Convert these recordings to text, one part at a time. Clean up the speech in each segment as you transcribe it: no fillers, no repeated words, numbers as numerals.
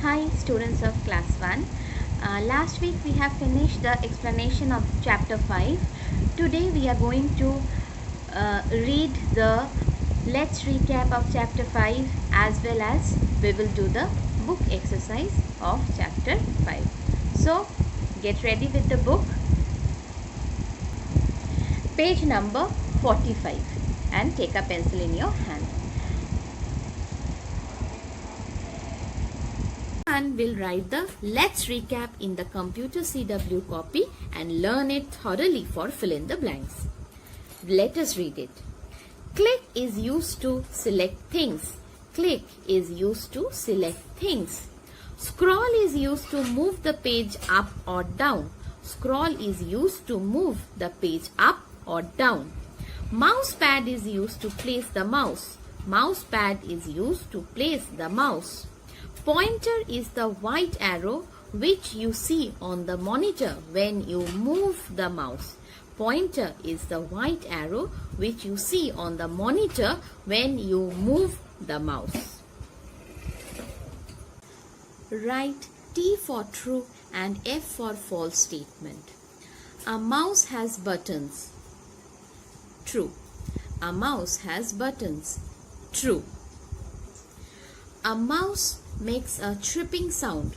Hi students of class 1. Last week we have finished the explanation of chapter 5. Today we are going to read the let's recap of chapter 5 as well as we will do the book exercise of chapter 5. So get ready with the book. Page number 45 and take a pencil in your hand. And we'll write the let's recap in the computer CW copy and learn it thoroughly for fill in the blanks. Let us read it. Click is used to select things. Click is used to select things. Scroll is used to move the page up or down. Scroll is used to move the page up or down. Mouse pad is used to place the mouse. Mouse pad is used to place the mouse. Pointer is the white arrow which you see on the monitor when you move the mouse. Pointer is the white arrow which you see on the monitor when you move the mouse. Write T for true and F for false statement. A mouse has buttons. True. A mouse has buttons. True. A mouse makes a tripping sound.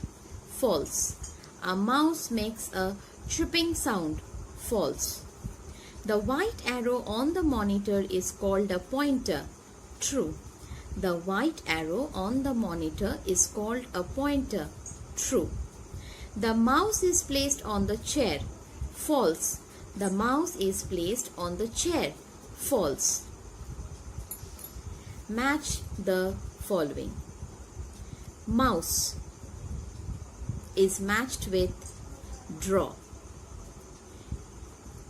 False. A mouse makes a tripping sound. False. The white arrow on the monitor is called a pointer. True. The white arrow on the monitor is called a pointer. True. The mouse is placed on the chair. False. The mouse is placed on the chair. False. Match the following. Mouse is matched with draw.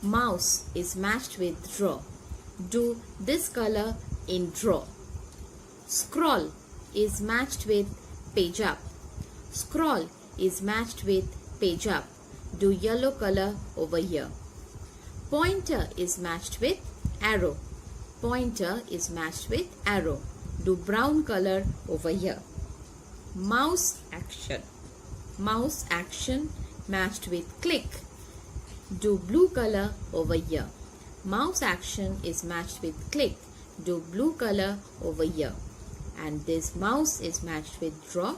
Mouse is matched with draw. Do this color in draw. Scroll is matched with page up. Scroll is matched with page up. Do yellow color over here. Pointer is matched with arrow. Pointer is matched with arrow. Do brown color over here. Mouse action. Mouse action matched with click. Do blue color over here. Mouse action is matched with click. Do blue color over here. And this mouse is matched with draw.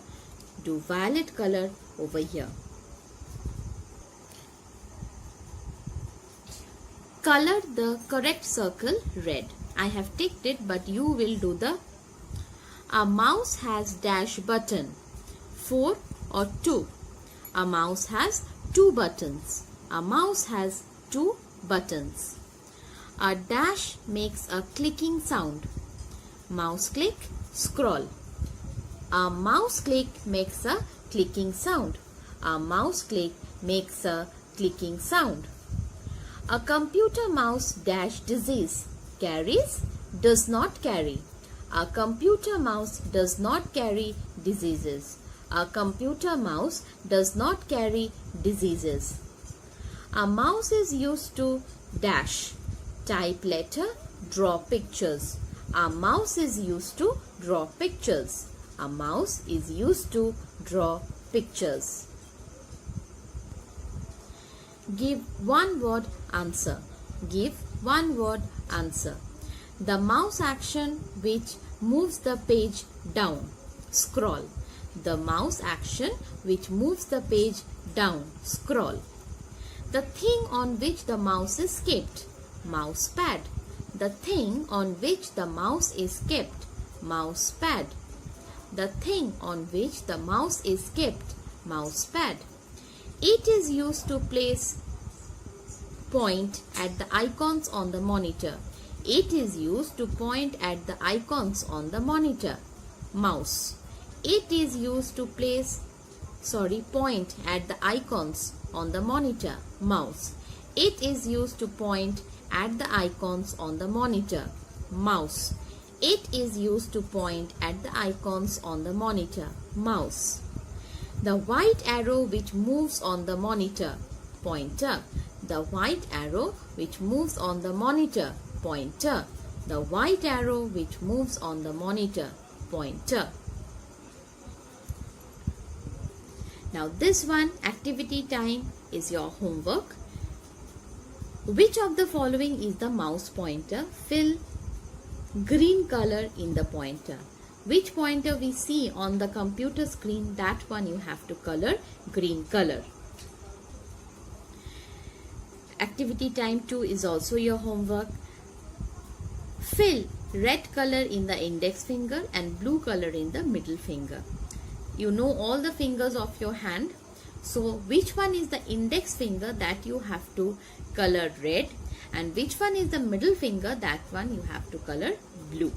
Do violet color over here. Color the correct circle red. I have ticked it, but you will do the A mouse has dash button. 4 or 2. A mouse has 2 buttons. A mouse has 2 buttons. A dash makes a clicking sound. Mouse click, scroll. A mouse click makes a clicking sound. A mouse click makes a clicking sound. A computer mouse dash disease. Carries, does not carry. A computer mouse does not carry diseases. A computer mouse does not carry diseases. A mouse is used to dash, type letter, draw pictures. A mouse is used to draw pictures. A mouse is used to draw pictures. Give one word answer. Give one word answer. The mouse action which moves the page down. Scroll. The mouse action which moves the page down. Scroll. The thing on which the mouse is kept. Mouse pad. The thing on which the mouse is kept. Mouse pad. The thing on which the mouse is kept. Mouse pad. It is used to place point at the icons on the monitor. It is used to point at the icons on the monitor. Mouse. It is used to point at the icons on the monitor. Mouse. It is used to point at the icons on the monitor. Mouse. It is used to point at the icons on the monitor. Mouse. The white arrow which moves on the monitor. Pointer. The white arrow which moves on the monitor. Pointer. The white arrow which moves on the monitor. Pointer. Now this one, activity time, is your homework. Which of the following is the mouse pointer? Fill green color in the pointer. Which pointer we see on the computer screen, that one you have to color green color. Activity time 2 is also your homework. Fill red color in the index finger and blue color in the middle finger. You know all the fingers of your hand. So which one is the index finger, that you have to color red, and which one is the middle finger, that one you have to color blue.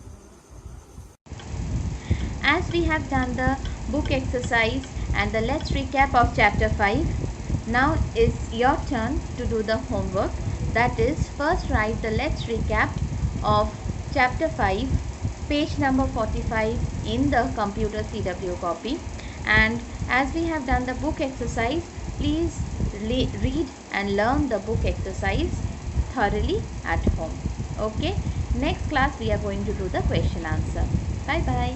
As we have done the book exercise and the let's recap of chapter 5, now is your turn to do the homework. That is, first write the let's recap of chapter 5, page number 45 in the computer CW copy. And as we have done the book exercise, please read and learn the book exercise thoroughly at home. Okay, next class we are going to do the question answer. Bye bye.